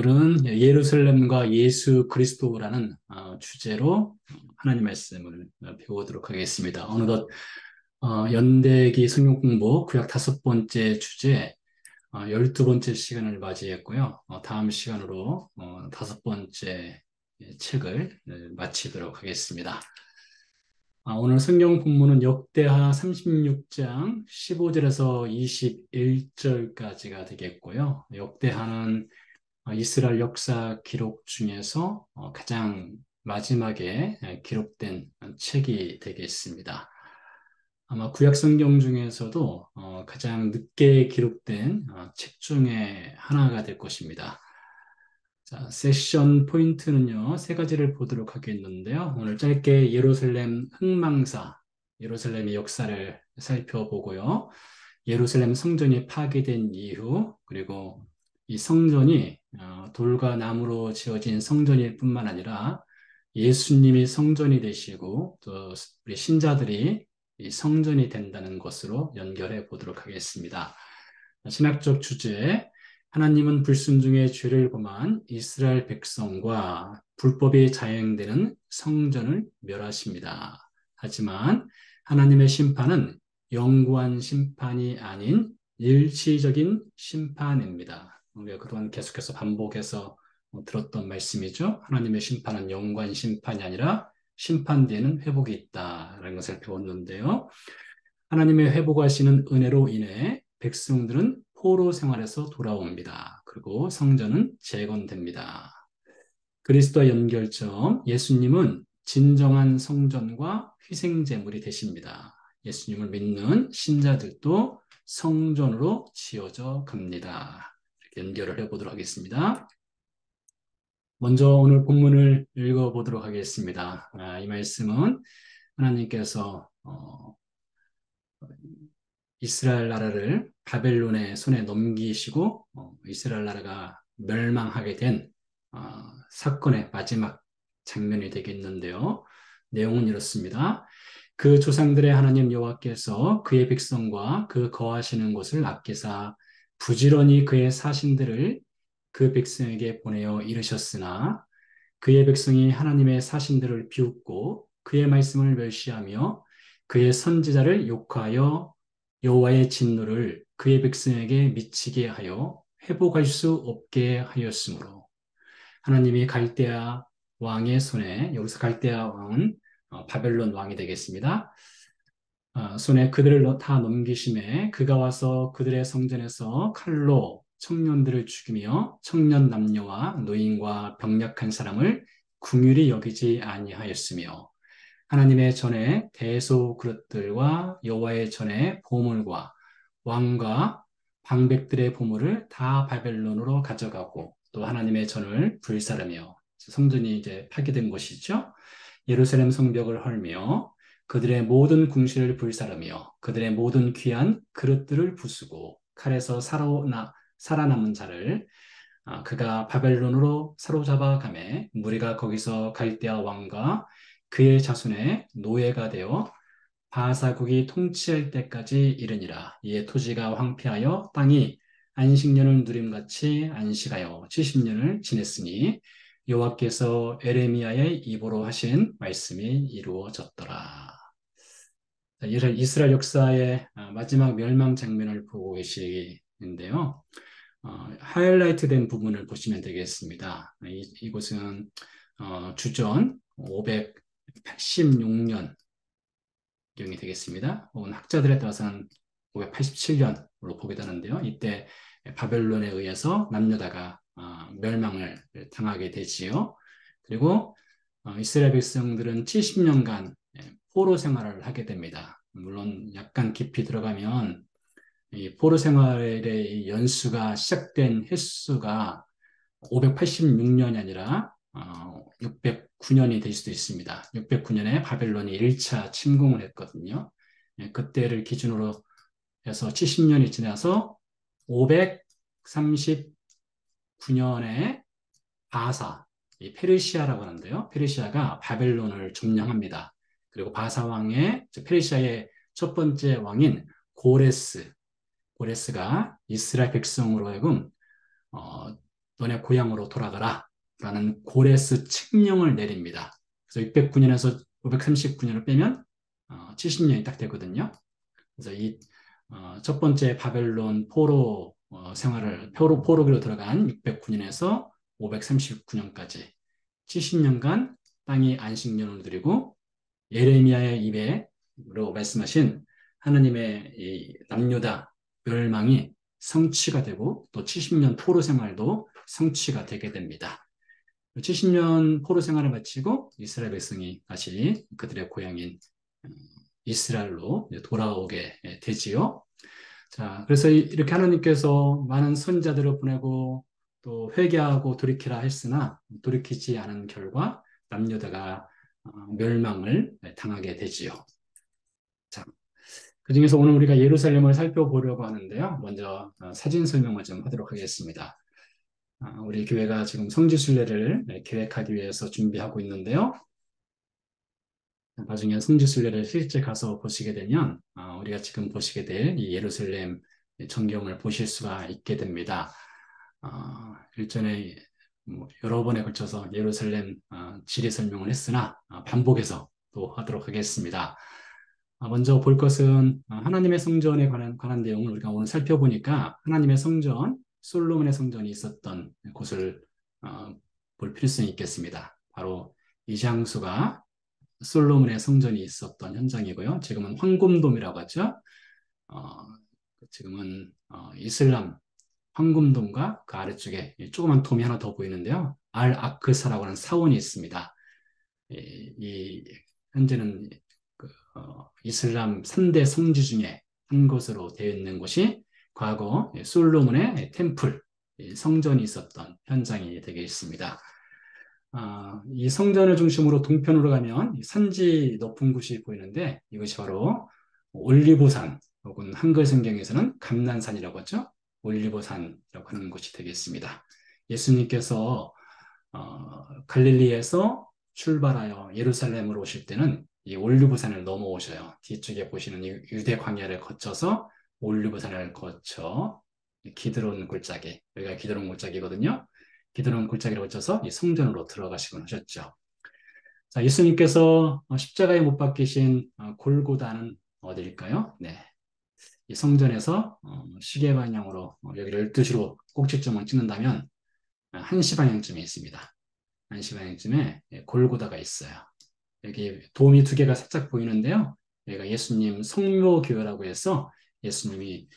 오늘은 예루살렘과 예수 그리스도라는 주제로 하나님 말씀을 배우도록 하겠습니다. 어느덧 연대기 성경 공부 구약 5번째 주제 12번째 시간을 맞이했고요. 다음 시간으로 5번째 책을 마치도록 하겠습니다. 오늘 성경 본문은 역대하 36장 15절에서 21절까지가 되겠고요. 역대하는 이스라엘 역사 기록 중에서 가장 마지막에 기록된 책이 되겠습니다. 아마 구약 성경 중에서도 가장 늦게 기록된 책 중에 하나가 될 것입니다. 자, 세션 포인트는요, 세 가지를 보도록 하겠는데요. 오늘 짧게 예루살렘 흥망사, 예루살렘의 역사를 살펴보고요. 예루살렘 성전이 파괴된 이후, 그리고 이 성전이 돌과 나무로 지어진 성전일 뿐만 아니라 예수님이 성전이 되시고 또 우리 신자들이 이 성전이 된다는 것으로 연결해 보도록 하겠습니다. 신학적 주제, 하나님은 불순종의 죄를 범한 이스라엘 백성과 불법이 자행되는 성전을 멸하십니다. 하지만 하나님의 심판은 영구한 심판이 아닌 일시적인 심판입니다. 우리가 그동안 계속해서 반복해서 들었던 말씀이죠. 하나님의 심판은 영구한 심판이 아니라 심판 뒤에는 회복이 있다라는 것을 배웠는데요. 하나님의 회복하시는 은혜로 인해 백성들은 포로 생활에서 돌아옵니다. 그리고 성전은 재건됩니다. 그리스도와 연결점, 예수님은 진정한 성전과 희생제물이 되십니다. 예수님을 믿는 신자들도 성전으로 지어져 갑니다. 이렇게 연결을 해보도록 하겠습니다. 먼저 오늘 본문을 읽어보도록 하겠습니다. 이 말씀은 하나님께서 이스라엘 나라를 바벨론의 손에 넘기시고 이스라엘 나라가 멸망하게 된 사건의 마지막 장면이 되겠는데요. 내용은 이렇습니다. 그 조상들의 하나님 여호와께서 그의 백성과 그 거하시는 곳을 아끼사 부지런히 그의 사신들을 그 백성에게 보내어 이르셨으나 그의 백성이 하나님의 사신들을 비웃고 그의 말씀을 멸시하며 그의 선지자를 욕하여 여호와의 진노를 그의 백성에게 미치게 하여 회복할 수 없게 하였으므로 하나님이 갈대아 왕의 손에, 여기서 갈대아 왕은 바벨론 왕이 되겠습니다. 손에 그들을 다 넘기심에 그가 와서 그들의 성전에서 칼로 청년들을 죽이며 청년 남녀와 노인과 병약한 사람을 긍휼히 여기지 아니하였으며 하나님의 전에 대소 그릇들과 여호와의 전에 보물과 왕과 방백들의 보물을 다 바벨론으로 가져가고 또 하나님의 전을 불사르며 성전이 이제 파괴된 것이죠. 예루살렘 성벽을 헐며 그들의 모든 궁실을 불사르며 그들의 모든 귀한 그릇들을 부수고 칼에서 살아남은 자를 그가 바벨론으로 사로잡아 가매 무리가 거기서 갈대아 왕과 그의 자손의 노예가 되어 바사국이 통치할 때까지 이르니라. 이에 토지가 황폐하여 땅이 안식년을 누림같이 안식하여 70년을 지냈으니 여호와께서 에레미야의 입으로 하신 말씀이 이루어졌더라. 이스라엘 역사의 마지막 멸망 장면을 보고 계시는데요. 하이라이트 된 부분을 보시면 되겠습니다. 이곳은 주전 586년 경이 되겠습니다. 혹은 학자들에 따라서는 587년으로 보기도 하는데요. 이때 바벨론에 의해서 남유다가 멸망을 당하게 되지요. 그리고 이스라엘 백성들은 70년간 포로 생활을 하게 됩니다. 물론 약간 깊이 들어가면 이 포로 생활의 연수가 시작된 횟수가 586년이 아니라 609년이 될 수도 있습니다. 609년에 바벨론이 1차 침공을 했거든요. 그때를 기준으로 해서 70년이 지나서 539년에 바사, 이 페르시아라고 하는데요. 페르시아가 바벨론을 점령합니다. 그리고 바사 왕의, 페르시아의 첫 번째 왕인 고레스가 이스라엘 백성으로 하여금 너네 고향으로 돌아가라 라는 고레스 칙령을 내립니다. 그래서 609년에서 539년을 빼면 70년이 딱 되거든요. 그래서 이 첫 번째 바벨론 포로 생활을 포로기로 들어간 609년에서 539년까지 70년간 땅이 안식년을 누리고 예레미야의 입에로 말씀하신 하나님의 이 남유다 멸망이 성취가 되고 또 70년 포로 생활도 성취가 되게 됩니다. 70년 포로 생활을 마치고 이스라엘 백성이 다시 그들의 고향인 이스라엘로 돌아오게 되지요. 자, 그래서 이렇게 하나님께서 많은 선자들을 보내고 또 회개하고 돌이키라 했으나 돌이키지 않은 결과 남유다가 멸망을 당하게 되지요. 자, 그중에서 오늘 우리가 예루살렘을 살펴보려고 하는데요. 먼저 사진 설명을 좀 하도록 하겠습니다. 우리 교회가 지금 성지순례를 계획하기 위해서 준비하고 있는데요. 나중에 성지순례를 실제 가서 보시게 되면 우리가 지금 보시게 될 이 예루살렘 전경을 보실 수가 있게 됩니다. 일전에 여러 번에 걸쳐서 예루살렘 지리 설명을 했으나 반복해서 또 하도록 하겠습니다. 먼저 볼 것은 하나님의 성전에 관한 내용을 우리가 오늘 살펴보니까 하나님의 성전, 솔로몬의 성전이 있었던 곳을 볼 필요성이 있겠습니다. 바로 이 장소가 솔로몬의 성전이 있었던 현장이고요. 지금은 황금돔이라고 하죠. 지금은 이슬람 황금돔과 그 아래쪽에 조그만 돔이 하나 더 보이는데요. 알 아크사라고 하는 사원이 있습니다. 현재는 이슬람 3대 성지 중에 한 곳으로 되어 있는 곳이 과거 솔로몬의 템플, 성전이 있었던 현장이 되겠습니다. 이 성전을 중심으로 동편으로 가면 산지 높은 곳이 보이는데 이것이 바로 올리보산 혹은 한글 성경에서는 감난산이라고 하죠. 올리보산이라고 하는 곳이 되겠습니다. 예수님께서 갈릴리에서 출발하여 예루살렘으로 오실 때는 이 올리브산을 넘어오셔요. 뒤쪽에 보시는 이 유대 광야를 거쳐서 올리브산을 거쳐 기드론 골짜기, 여기가 기드론 골짜기거든요. 기드론 골짜기를 거쳐서 이 성전으로 들어가시곤 하셨죠. 자, 예수님께서 십자가에 못 박히신 골고다는 어디일까요? 네, 이 성전에서 시계 방향으로 여기를 12시로 꼭지점을 찍는다면 1시 방향쯤에 있습니다. 1시 방향쯤에 골고다가 있어요. 여기 도움이 두 개가 살짝 보이는데요. 여기가 예수님 성묘교회라고 해서 예수님이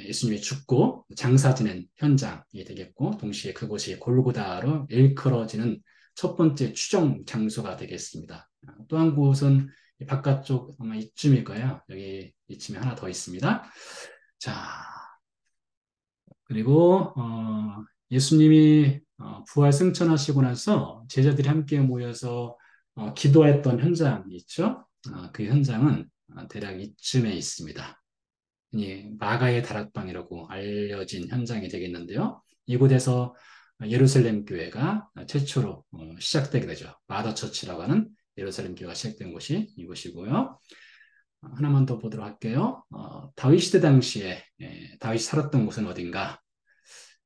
예수님이 죽고 장사 지낸 현장이 되겠고 동시에 그곳이 골고다로 일컬어지는 첫 번째 추정 장소가 되겠습니다. 또 한 곳은 바깥쪽 아마 이쯤일 거예요. 여기 이쯤에 하나 더 있습니다. 자, 그리고 예수님이 부활 승천하시고 나서 제자들이 함께 모여서 기도했던 현장이 있죠. 그 현장은 대략 이쯤에 있습니다. 마가의 다락방이라고 알려진 현장이 되겠는데요. 이곳에서 예루살렘 교회가 최초로 시작되게 되죠. 마더처치라고 하는 예루살렘 교회가 시작된 곳이 이곳이고요. 하나만 더 보도록 할게요. 다윗 시대 당시에 다윗이 살았던 곳은 어딘가?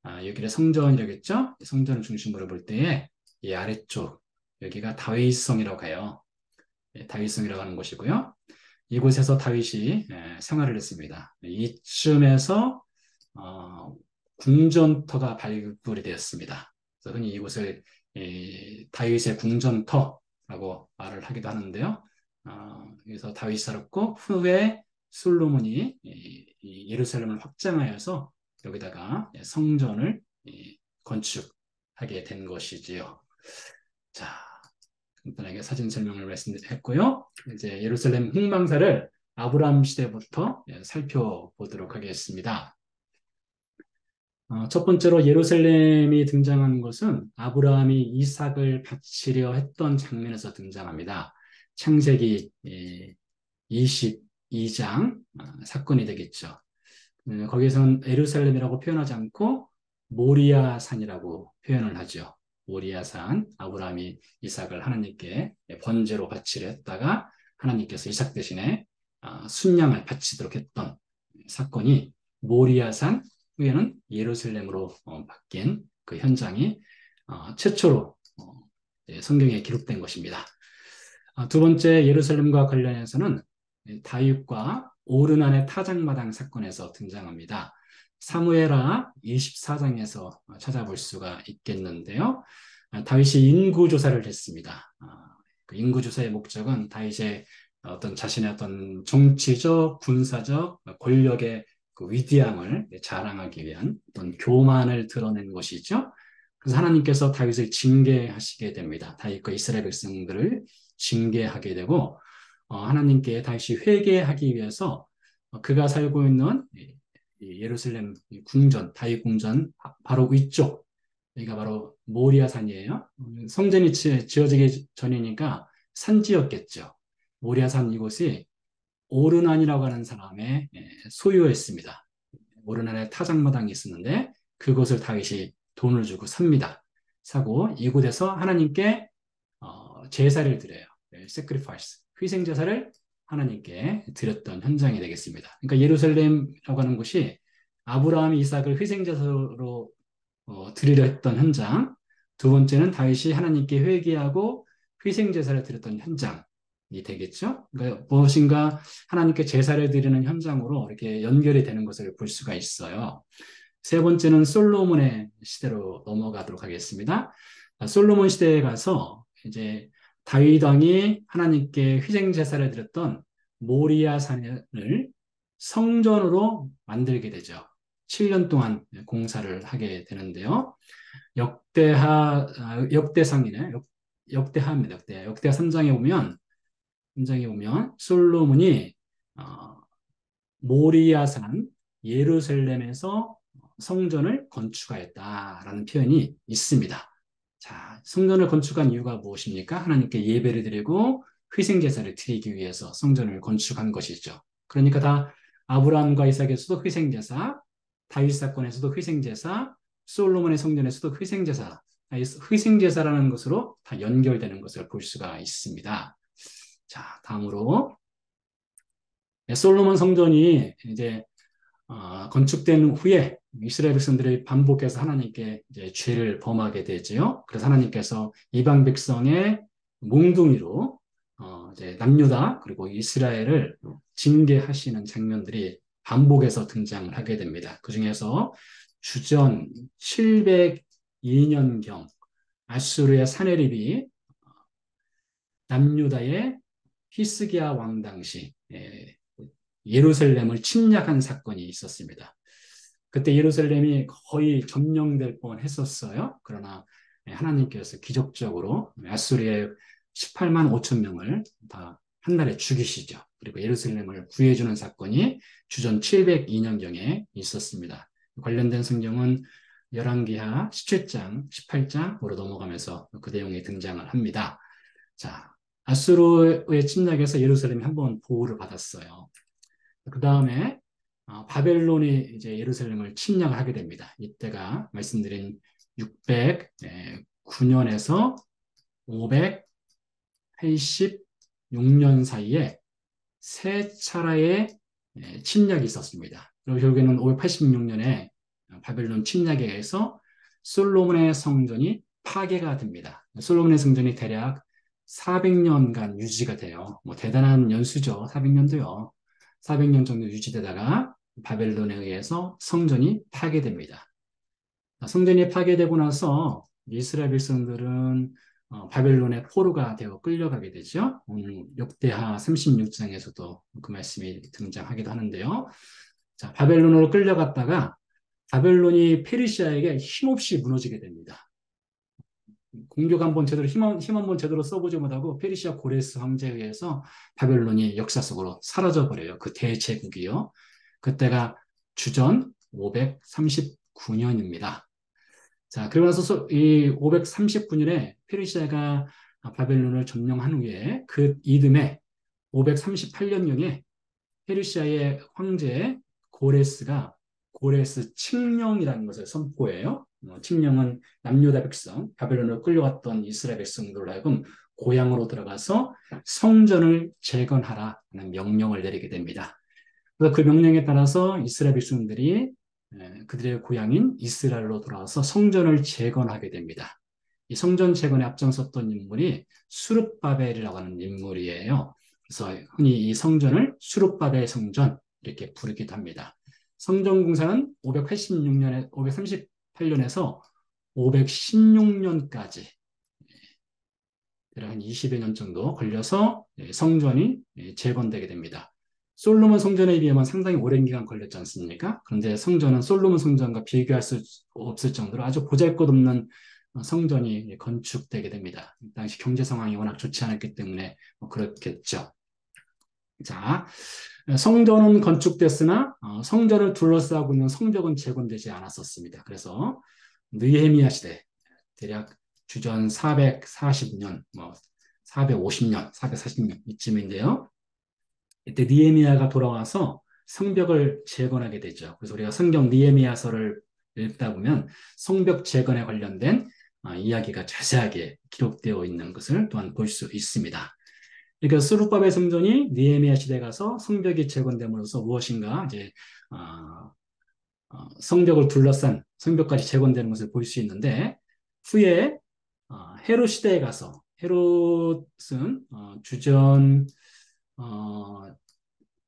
여기를 성전이라겠죠? 성전을 중심으로 볼 때에 이 아래쪽 여기가 다윗성이라고 해요. 다윗성이라고 하는 곳이고요. 이곳에서 다윗이 생활을 했습니다. 이쯤에서 궁전터가 발굴이 되었습니다. 그래서 흔히 이곳을 다윗의 궁전터라고 말을 하기도 하는데요. 그래서 다윗이 살았고 후에 솔로몬이 예루살렘을 확장하여서 여기다가 성전을 건축하게 된 것이지요. 자, 간단하게 사진 설명을 말씀했고요. 이제 예루살렘 흥망사를 아브라함 시대부터 살펴보도록 하겠습니다. 첫 번째로 예루살렘이 등장하는 것은 아브라함이 이삭을 바치려 했던 장면에서 등장합니다. 창세기 22장 사건이 되겠죠. 거기에서는 예루살렘이라고 표현하지 않고 모리아산이라고 표현을 하죠. 모리아산, 아브라함이 이삭을 하나님께 번제로 바치려 했다가 하나님께서 이삭 대신에 순양을 바치도록 했던 사건이 모리아산 후에는 예루살렘으로 바뀐 그 현장이 최초로 성경에 기록된 것입니다. 두 번째 예루살렘과 관련해서는 다윗과 오르난의 타작마당 사건에서 등장합니다. 사무엘하 24장에서 찾아볼 수가 있겠는데요. 다윗이 인구조사를 했습니다. 그 인구조사의 목적은 다윗의 어떤 자신의 어떤 정치적, 군사적 권력의 그 위대함을 자랑하기 위한 어떤 교만을 드러낸 것이죠. 그래서 하나님께서 다윗을 징계하시게 됩니다. 다윗과 이스라엘 백성들을 징계하게 되고 하나님께 다시 회개하기 위해서 그가 살고 있는 예루살렘 궁전, 다윗 궁전 바로 위쪽, 여기가 바로 모리아산이에요. 성전이 지어지기 전이니까 산지였겠죠. 모리아산 이곳이 오르난이라고 하는 사람의 소유였습니다. 오르난의 타작마당이 있었는데 그곳을 다윗이 돈을 주고 삽니다. 사고 이곳에서 하나님께 제사를 드려요. sacrifice, 희생 제사를 하나님께 드렸던 현장이 되겠습니다. 그러니까 예루살렘이라고 하는 곳이 아브라함이 이삭을 희생 제사로 드리려 했던 현장, 두 번째는 다윗이 하나님께 회개하고 희생 제사를 드렸던 현장이 되겠죠. 그러니까 무엇인가 하나님께 제사를 드리는 현장으로 이렇게 연결이 되는 것을 볼 수가 있어요. 세 번째는 솔로몬의 시대로 넘어가도록 하겠습니다. 솔로몬 시대에 가서 이제 다윗 왕이 하나님께 희생 제사를 드렸던 모리아 산을 성전으로 만들게 되죠. 7년 동안 공사를 하게 되는데요. 역대상이네. 역대하입니다. 역대하 3장에 보면 솔로몬이 모리아산 예루살렘에서 성전을 건축하였다라는 표현이 있습니다. 자, 성전을 건축한 이유가 무엇입니까? 하나님께 예배를 드리고 희생 제사를 드리기 위해서 성전을 건축한 것이죠. 그러니까 다 아브라함과 이삭에서도 희생 제사, 다윗 사건에서도 희생 제사, 솔로몬의 성전에서도 희생 제사, 희생 제사라는 것으로 다 연결되는 것을 볼 수가 있습니다. 자, 다음으로 솔로몬 성전이 이제 건축된 후에 이스라엘 백성들이 반복해서 하나님께 이제 죄를 범하게 되지요. 그래서 하나님께서 이방 백성의 몽둥이로 이제 남유다 그리고 이스라엘을 징계하시는 장면들이 반복해서 등장을 하게 됩니다. 그 중에서 주전 702년경 아수르의 사네립이 남유다의 히스기야 왕 당시 예루살렘을 침략한 사건이 있었습니다. 그때 예루살렘이 거의 점령될 뻔했었어요. 그러나 하나님께서 기적적으로 아수르의 18만 5천 명을 다 한날에 죽이시죠. 그리고 예루살렘을 구해주는 사건이 주전 702년경에 있었습니다. 관련된 성경은 열왕기하 17장, 18장으로 넘어가면서 그 내용이 등장을 합니다. 자, 아수르의 침략에서 예루살렘이 한번 보호를 받았어요. 그 다음에 바벨론이 이제 예루살렘을 침략을 하게 됩니다. 이때가 말씀드린 609년에서 586년 사이에 세 차례의 침략이 있었습니다. 그리고 결국에는 586년에 바벨론 침략에 의해서 솔로몬의 성전이 파괴가 됩니다. 솔로몬의 성전이 대략 400년간 유지가 돼요. 뭐 대단한 연수죠. 400년도요. 400년 정도 유지되다가 바벨론에 의해서 성전이 파괴됩니다. 성전이 파괴되고 나서 이스라엘 백성들은 바벨론의 포로가 되어 끌려가게 되죠. 오늘 역대하 36장에서도 그 말씀이 등장하기도 하는데요. 자, 바벨론으로 끌려갔다가 바벨론이 페르시아에게 힘없이 무너지게 됩니다. 공격 한번 제대로 힘 한번 제대로 써보지 못하고 페르시아 고레스 황제에 의해서 바벨론이 역사 속으로 사라져 버려요. 그 대제국이요. 그때가 주전 539년입니다. 자, 그러고 나서 이 539년에 페르시아가 바벨론을 점령한 후에 그 이듬해 538년경에 페르시아의 황제 고레스가 고레스 칙령이라는 것을 선포해요. 칙령은 남유다 백성, 바벨론으로 끌려갔던 이스라엘 백성들로 하여금 고향으로 들어가서 성전을 재건하라는 명령을 내리게 됩니다. 그래서 그 명령에 따라서 이스라엘 백성들이 그들의 고향인 이스라엘로 돌아와서 성전을 재건하게 됩니다. 이 성전 재건에 앞장섰던 인물이 수룹바벨이라고 하는 인물이에요. 그래서 흔히 이 성전을 수룹바벨 성전 이렇게 부르기도 합니다. 성전 공사는 538년에서 516년까지 대략 한 20여 년 정도 걸려서 성전이 재건되게 됩니다. 솔로몬 성전에 비하면 상당히 오랜 기간 걸렸지 않습니까? 그런데 성전은 솔로몬 성전과 비교할 수 없을 정도로 아주 보잘것없는 성전이 건축되게 됩니다. 당시 경제 상황이 워낙 좋지 않았기 때문에 그렇겠죠. 자, 성전은 건축됐으나 성전을 둘러싸고 있는 성벽은 재건되지 않았었습니다. 그래서 느헤미야 시대, 대략 주전 440년, 450년, 440년 이쯤인데요. 이때 느헤미야가 돌아와서 성벽을 재건하게 되죠. 그래서 우리가 성경 느헤미야서를 읽다 보면 성벽 재건에 관련된 이야기가 자세하게 기록되어 있는 것을 또한 볼 수 있습니다. 그러니까 스룹바벨 성전이 느헤미야 시대에 가서 성벽이 재건됨으로써 무엇인가 이제 성벽을 둘러싼 성벽까지 재건되는 것을 볼 수 있는데 후에 헤롯 시대에 가서 헤롯은 주전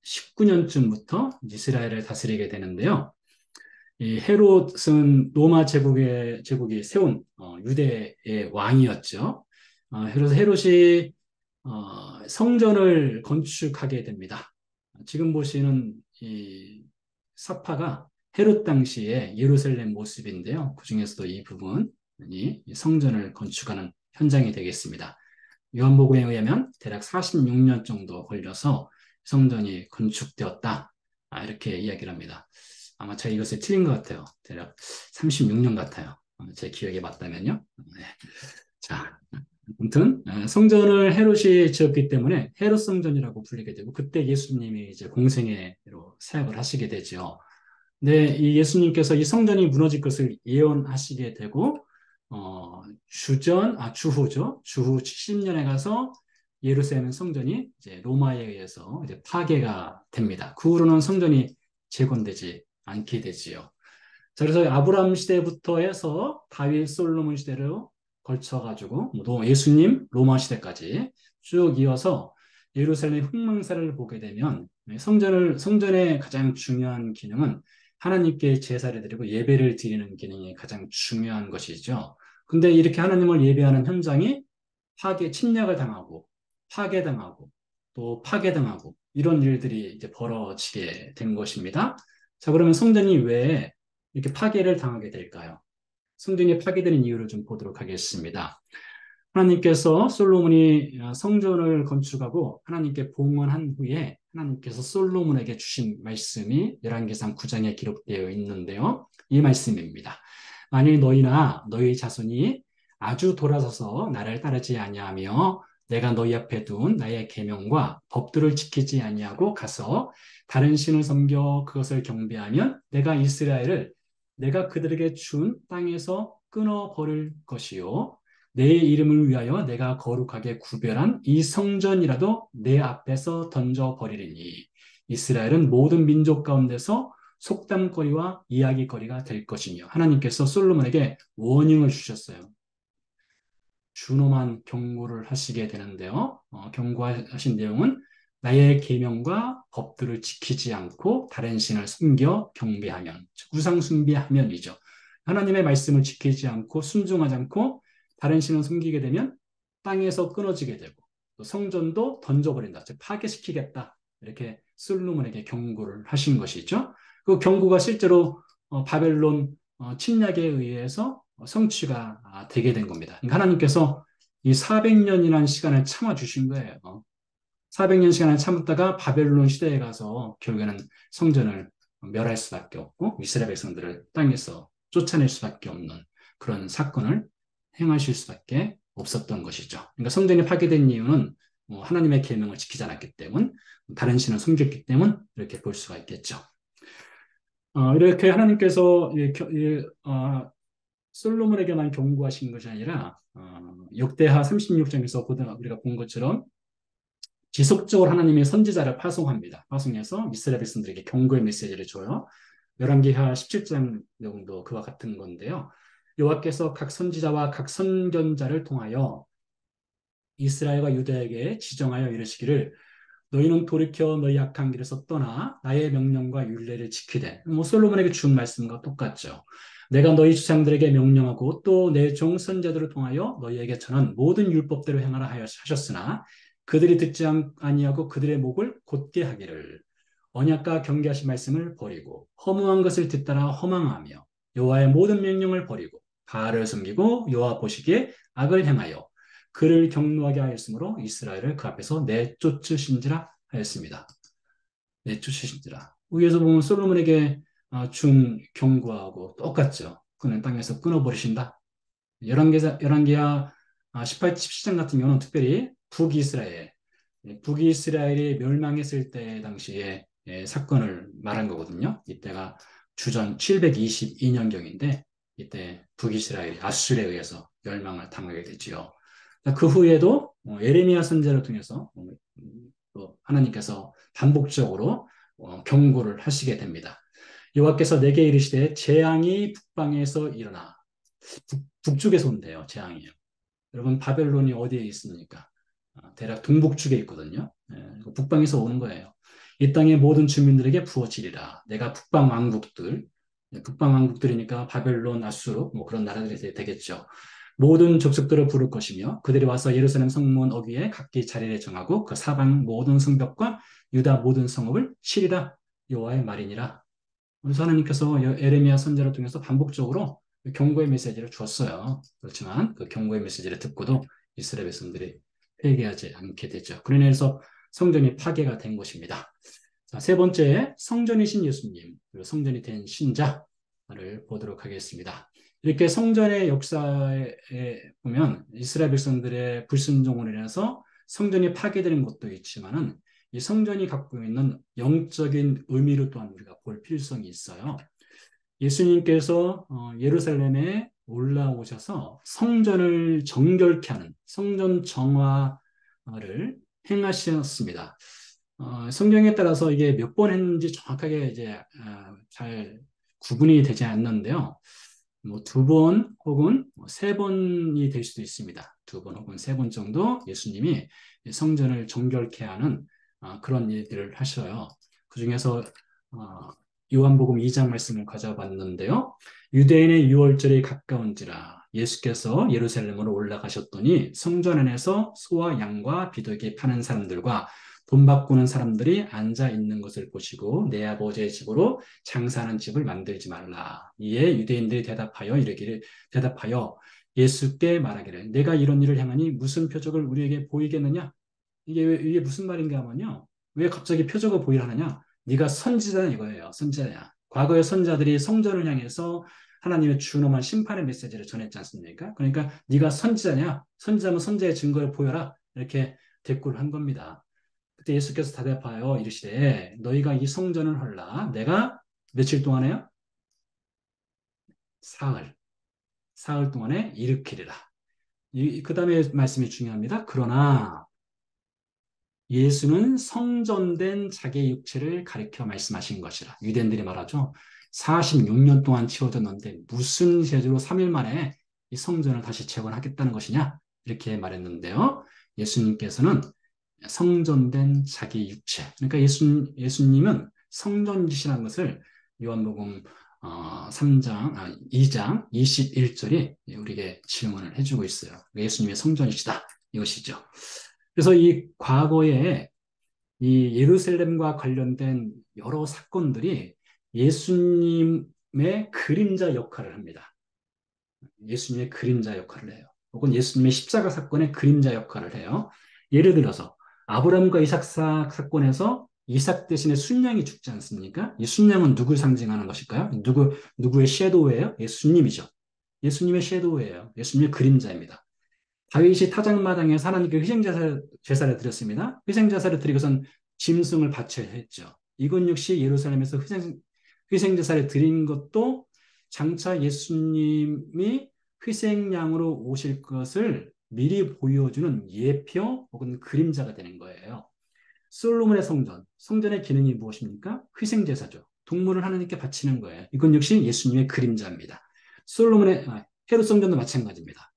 19년쯤부터 이스라엘을 다스리게 되는데요. 이 헤롯은 로마 제국이 세운 유대의 왕이었죠. 그래서 헤롯이 성전을 건축하게 됩니다. 지금 보시는 이 사파가 헤롯 당시의 예루살렘 모습인데요. 그 중에서도 이 부분이 성전을 건축하는 현장이 되겠습니다. 요한복음에 의하면 대략 46년 정도 걸려서 성전이 건축되었다. 이렇게 이야기를 합니다. 아마 제가 이것이 틀린 것 같아요. 대략 36년 같아요. 제 기억에 맞다면요. 네. 자, 아무튼 성전을 헤롯이 지었기 때문에 헤롯 성전이라고 불리게 되고 그때 예수님이 이제 공생애로 사역을 하시게 되죠. 근데 이 예수님께서 이 성전이 무너질 것을 예언하시게 되고 주후 70년에 가서 예루살렘 성전이 이제 로마에 의해서 이제 파괴가 됩니다. 그 후로는 성전이 재건되지 않게 되지요. 자, 그래서 아브라함 시대부터 해서 다윗 솔로몬 시대로 걸쳐가지고 예수님 로마 시대까지 쭉 이어서 예루살렘 흑망사를 보게 되면 성전의 가장 중요한 기능은 하나님께 제사를 드리고 예배를 드리는 기능이 가장 중요한 것이죠. 근데 이렇게 하나님을 예배하는 현장이 침략을 당하고 파괴당하고 또 파괴당하고 이런 일들이 이제 벌어지게 된 것입니다. 자, 그러면 성전이 왜 이렇게 파괴를 당하게 될까요? 성전이 파괴되는 이유를 좀 보도록 하겠습니다. 하나님께서 솔로몬이 성전을 건축하고 하나님께 봉헌한 후에 하나님께서 솔로몬에게 주신 말씀이 열왕기상 9장에 기록되어 있는데요. 이 말씀입니다. 만일 너희나 너희 자손이 아주 돌아서서 나를 따르지 아니하며 내가 너희 앞에 둔 나의 계명과 법들을 지키지 아니하고 가서 다른 신을 섬겨 그것을 경배하면 내가 이스라엘을 내가 그들에게 준 땅에서 끊어버릴 것이요 내 이름을 위하여 내가 거룩하게 구별한 이 성전이라도 내 앞에서 던져버리리니 이스라엘은 모든 민족 가운데서 속담거리와 이야기거리가 될 것이며 하나님께서 솔로몬에게 워닝을 주셨어요. 준엄한 경고를 하시게 되는데요. 경고하신 내용은 나의 계명과 법들을 지키지 않고 다른 신을 숨겨 경배하면 우상 숭배하면이죠. 하나님의 말씀을 지키지 않고 순종하지 않고 다른 신을 섬기게 되면 땅에서 끊어지게 되고 또 성전도 던져버린다. 즉 파괴시키겠다. 이렇게 솔로몬에게 경고를 하신 것이죠. 그 경고가 실제로 바벨론 침략에 의해서 성취가 되게 된 겁니다. 그러니까 하나님께서 이 400년이라는 시간을 참아주신 거예요. 400년 시간을 참았다가 바벨론 시대에 가서 결국에는 성전을 멸할 수밖에 없고 이스라엘 백성들을 땅에서 쫓아낼 수밖에 없는 그런 사건을 행하실 수밖에 없었던 것이죠. 그러니까 성전이 파괴된 이유는 하나님의 계명을 지키지 않았기 때문, 다른 신을 숨겼기 때문 이렇게 볼 수가 있겠죠. 이렇게 하나님께서 솔로몬에게만 경고하신 것이 아니라 역대하 36장에서 우리가 본 것처럼 지속적으로 하나님의 선지자를 파송합니다. 파송해서 이스라엘 백성들에게 경고의 메시지를 줘요. 열왕기하 17장 내용도 그와 같은 건데요. 여호와께서 각 선지자와 각 선견자를 통하여 이스라엘과 유다에게 지정하여 이르시기를 너희는 돌이켜 너희 악한 길에서 떠나 나의 명령과 율례를 지키되 뭐 솔로몬에게 준 말씀과 똑같죠. 내가 너희 주상들에게 명령하고 또 내 종 선지자들을 통하여 너희에게 전한 모든 율법대로 행하라 하셨으나 그들이 듣지 아니하고 그들의 목을 곧게 하기를 언약과 경계하신 말씀을 버리고 허무한 것을 뒤따라 허망하며 여호와의 모든 명령을 버리고 바알을 섬기고 여호와 보시기에 악을 행하여 그를 경노하게 하였으므로 이스라엘을 그 앞에서 내쫓으신지라 하였습니다. 내쫓으신지라. 위에서 보면 솔로몬에게 준 경고하고 똑같죠. 그는 땅에서 끊어버리신다. 열왕기하 18, 17장 같은 경우는 특별히 북이스라엘이 멸망했을 때 당시에 사건을 말한 거거든요. 이때가 주전 722년경인데 이때 북이스라엘이 아수르에 의해서 멸망을 당하게 되지요. 그 후에도 예레미야 선지자를 통해서 또 하나님께서 반복적으로 경고를 하시게 됩니다. 여호와께서 내게 이르시되 재앙이 북방에서 일어나 북쪽에서 온대요. 재앙이요. 여러분 바벨론이 어디에 있습니까? 대략 동북쪽에 있거든요. 북방에서 오는 거예요. 이 땅의 모든 주민들에게 부어지리라. 내가 북방 왕국들, 북방 왕국들이니까 바벨론, 아수르 뭐 그런 나라들이 되겠죠. 모든 족속들을 부를 것이며 그들이 와서 예루살렘 성문 어귀에 각기 자리를 정하고 그 사방 모든 성벽과 유다 모든 성읍을 치리라. 여호와의 말이니라. 그래서 하나님께서 에레미야 선지자를 통해서 반복적으로 경고의 메시지를 주었어요. 그렇지만 그 경고의 메시지를 듣고도 이스라엘 백성들이 회개하지 않게 되죠. 그러나 해서 성전이 파괴가 된 것입니다. 자, 세 번째, 성전이신 예수님, 그리고 성전이 된 신자를 보도록 하겠습니다. 이렇게 성전의 역사에 보면 이스라엘 백성들의 불순종으로 인해서 성전이 파괴되는 것도 있지만은 이 성전이 갖고 있는 영적인 의미를 또한 우리가 볼 필요성이 있어요. 예수님께서 예루살렘에 올라오셔서 성전을 정결케 하는 성전 정화를 행하셨습니다. 성경에 따라서 이게 몇 번 했는지 정확하게 이제 잘 구분이 되지 않는데요. 뭐 두 번 혹은 세 번이 될 수도 있습니다. 두 번 혹은 세 번 정도 예수님이 성전을 정결케 하는 그런 일들을 하셔요. 그 중에서 요한복음 2장 말씀을 가져봤는데요. 유대인의 유월절이 가까운지라 예수께서 예루살렘으로 올라가셨더니 성전 안에서 소와 양과 비둘기 파는 사람들과 돈 바꾸는 사람들이 앉아 있는 것을 보시고 내 아버지의 집으로 장사하는 집을 만들지 말라. 이에 유대인들이 대답하여 예수께 말하기를 내가 이런 일을 행하니 무슨 표적을 우리에게 보이겠느냐? 이게 무슨 말인가 하면요. 왜 갑자기 표적을 보이려 하느냐? 네가 선지자냐 이거예요. 선지자냐. 과거의 선자들이 성전을 향해서 하나님의 준엄한 심판의 메시지를 전했지 않습니까? 그러니까 네가 선지자냐? 선지자면 선지자의 증거를 보여라. 이렇게 대꾸를 한 겁니다. 그때 예수께서 대답하여 이르시되 너희가 이 성전을 헐라. 내가 며칠 동안에요? 사흘 동안에 일으키리라. 그 다음에 말씀이 중요합니다. 그러나 예수는 성전된 자기의 육체를 가리켜 말씀하신 것이라. 유대인들이 말하죠. 46년 동안 치워졌는데 무슨 제주로 3일 만에 이 성전을 다시 재건하겠다는 것이냐? 이렇게 말했는데요. 예수님께서는 성전된 자기 육체. 그러니까 예수님은 성전이시라는 것을 요한복음 2장 21절이 우리에게 질문을 해주고 있어요. 예수님의 성전이시다. 이것이죠. 그래서 이 과거에 이 예루살렘과 관련된 여러 사건들이 예수님의 그림자 역할을 합니다. 예수님의 그림자 역할을 해요. 혹은 예수님의 십자가 사건의 그림자 역할을 해요. 예를 들어서 아브라함과 이삭 사건에서 이삭 대신에 순양이 죽지 않습니까? 이 순양은 누굴 상징하는 것일까요? 누구의 섀도우예요? 예수님이죠. 예수님의 섀도우예요. 예수님의 그림자입니다. 다윗이 타작마당에서 하나님께 제사를 드렸습니다. 희생제사를 드리고선 짐승을 바쳐야 했죠. 이건 역시 예루살렘에서 희생제사를 드린 것도 장차 예수님이 희생양으로 오실 것을 미리 보여주는 예표 혹은 그림자가 되는 거예요. 솔로몬의 성전의 기능이 무엇입니까? 희생제사죠. 동물을 하나님께 바치는 거예요. 이건 역시 예수님의 그림자입니다. 헤롯 성전도 마찬가지입니다.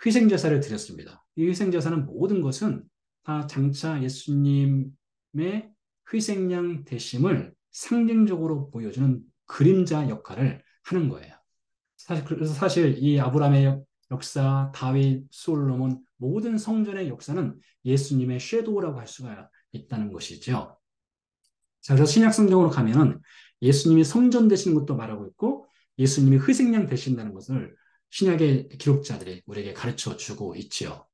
희생제사를 드렸습니다. 이 희생제사는 모든 것은 다 장차 예수님의 희생양 되심을 상징적으로 보여주는 그림자 역할을 하는 거예요. 그래서 사실 이 아브라함의 역사, 다윗, 솔로몬 모든 성전의 역사는 예수님의 섀도우라고 할 수가 있다는 것이죠. 자, 그래서 신약 성경으로 가면은 예수님이 성전 되시는 것도 말하고 있고 예수님이 희생양 되신다는 것을 신약의 기록자들이 우리에게 가르쳐 주고 있지요.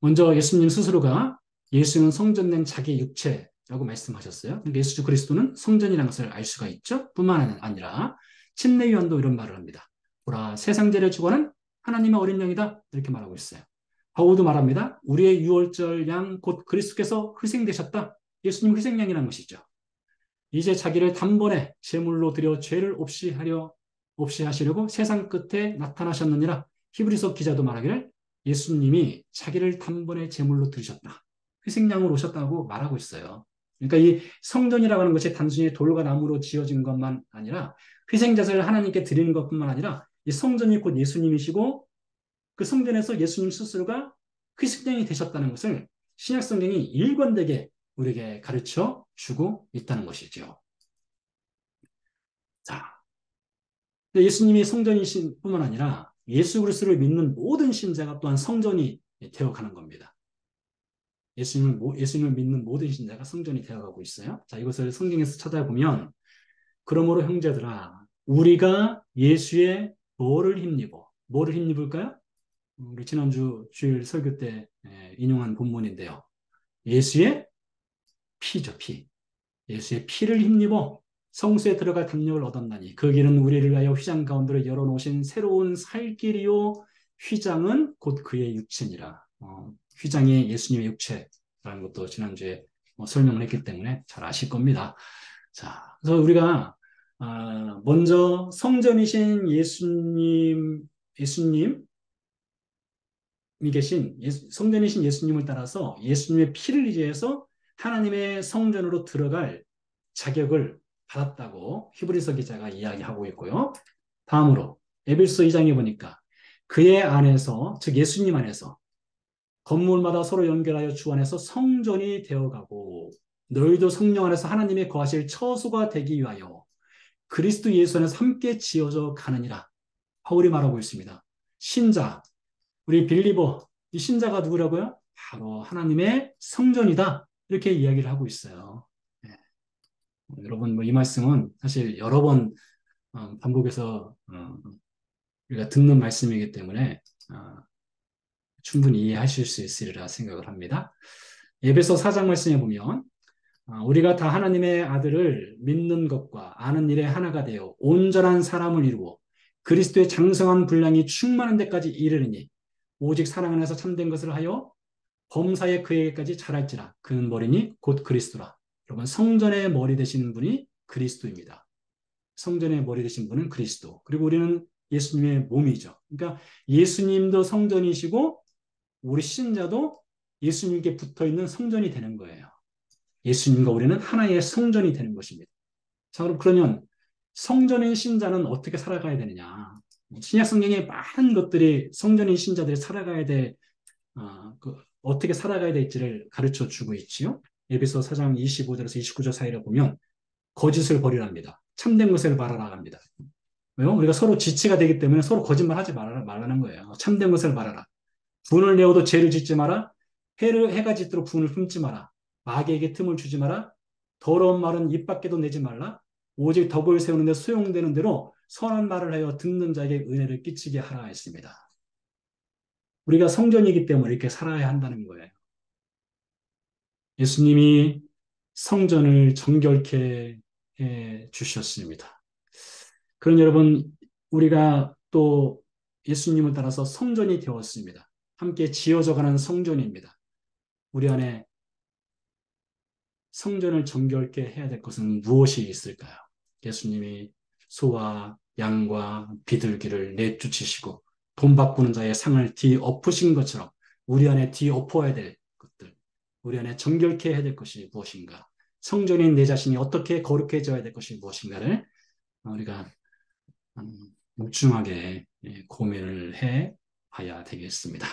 먼저 예수님 스스로가 예수는 성전된 자기 육체라고 말씀하셨어요. 그러니까 예수 그리스도는 성전이라는 것을 알 수가 있죠. 뿐만 아니라 침례 요한도 이런 말을 합니다. 보라, 세상 죄를 주고는 하나님의 어린 양이다. 이렇게 말하고 있어요. 바울도 말합니다. 우리의 유월절 양 곧 그리스도께서 희생되셨다. 예수님 희생양이라는 것이죠. 이제 자기를 단번에 제물로 드려 죄를 없이 하시려고 세상 끝에 나타나셨느니라. 히브리서 기자도 말하기를 예수님이 자기를 단번에 제물로 드리셨다. 희생양으로 오셨다고 말하고 있어요. 그러니까 이 성전이라고 하는 것이 단순히 돌과 나무로 지어진 것만 아니라 희생자를 하나님께 드리는 것뿐만 아니라 이 성전이 곧 예수님이시고 그 성전에서 예수님 스스로가 희생양이 되셨다는 것을 신약 성경이 일관되게 우리에게 가르쳐 주고 있다는 것이죠. 자, 예수님이 성전이신 뿐만 아니라 예수 그리스도를 믿는 모든 신자가 또한 성전이 되어가는 겁니다. 예수님을 믿는 모든 신자가 성전이 되어가고 있어요. 자, 이것을 성경에서 찾아보면 그러므로 형제들아 우리가 예수의 뭐를 힘입을까요? 우리 지난주 주일 설교 때 인용한 본문인데요. 예수의 피죠, 피. 예수의 피를 힘입어 성수에 들어갈 담력을 얻었나니 그 길은 우리를 위하여 휘장 가운데로 열어놓으신 새로운 살 길이요 휘장은 곧 그의 육체니라. 휘장이 예수님의 육체라는 것도 지난주에 설명을 했기 때문에 잘 아실 겁니다. 자, 그래서 우리가 먼저 성전이신 예수님이 계신 성전이신 예수님을 따라서 예수님의 피를 의지해서 하나님의 성전으로 들어갈 자격을 받았다고 히브리서 기자가 이야기하고 있고요. 다음으로 에베소 2장에 보니까 그의 안에서, 즉 예수님 안에서 건물마다 서로 연결하여 주 안에서 성전이 되어가고 너희도 성령 안에서 하나님의 거하실 처소가 되기 위하여 그리스도 예수 안에서 함께 지어져 가느니라. 바울이 말하고 있습니다. 신자, 우리 빌리버, 이 신자가 누구라고요? 바로 하나님의 성전이다. 이렇게 이야기를 하고 있어요. 네. 여러분, 이 말씀은 사실 여러 번 반복해서 우리가 듣는 말씀이기 때문에 충분히 이해하실 수 있으리라 생각을 합니다. 에베소 4장 말씀에 보면 우리가 다 하나님의 아들을 믿는 것과 아는 일에 하나가 되어 온전한 사람을 이루어 그리스도의 장성한 분량이 충만한 데까지 이르리니 오직 사랑 안에서 참된 것을 하여 범사에 그에게까지 자랄지라. 그는 머리니 곧 그리스도라. 여러분, 성전의 머리 되시는 분이 그리스도입니다. 성전의 머리 되신 분은 그리스도. 그리고 우리는 예수님의 몸이죠. 그러니까 예수님도 성전이시고 우리 신자도 예수님께 붙어있는 성전이 되는 거예요. 예수님과 우리는 하나의 성전이 되는 것입니다. 자, 그러면 성전인 신자는 어떻게 살아가야 되느냐? 신약 성경에 많은 것들이 성전인 신자들이 살아가야 돼, 어떻게 살아가야 될지를 가르쳐 주고 있지요. 에베소 4장 25절에서 29절 사이를 보면 거짓을 버리랍니다. 참된 것을 말하라 합니다. 왜요? 우리가 서로 지체가 되기 때문에 서로 거짓말하지 말라는 거예요. 참된 것을 말하라. 분을 내어도 죄를 짓지 마라. 해가 짓도록 분을 품지 마라. 마귀에게 틈을 주지 마라. 더러운 말은 입 밖에도 내지 말라. 오직 덕을 세우는 데 소용되는 대로 선한 말을 하여 듣는 자에게 은혜를 끼치게 하라 했습니다. 우리가 성전이기 때문에 이렇게 살아야 한다는 거예요. 예수님이 성전을 정결케 해 주셨습니다. 그런 여러분, 우리가 또 예수님을 따라서 성전이 되었습니다. 함께 지어져가는 성전입니다. 우리 안에 성전을 정결케 해야 될 것은 무엇이 있을까요? 예수님이 소와 양과 비둘기를 내쫓으시고 돈 바꾸는 자의 상을 뒤엎으신 것처럼 우리 안에 뒤엎어야 될 것들, 우리 안에 정결케 해야 될 것이 무엇인가? 성전인 내 자신이 어떻게 거룩해져야 될 것이 무엇인가를 우리가 묵중하게 고민을 해 봐야 되겠습니다.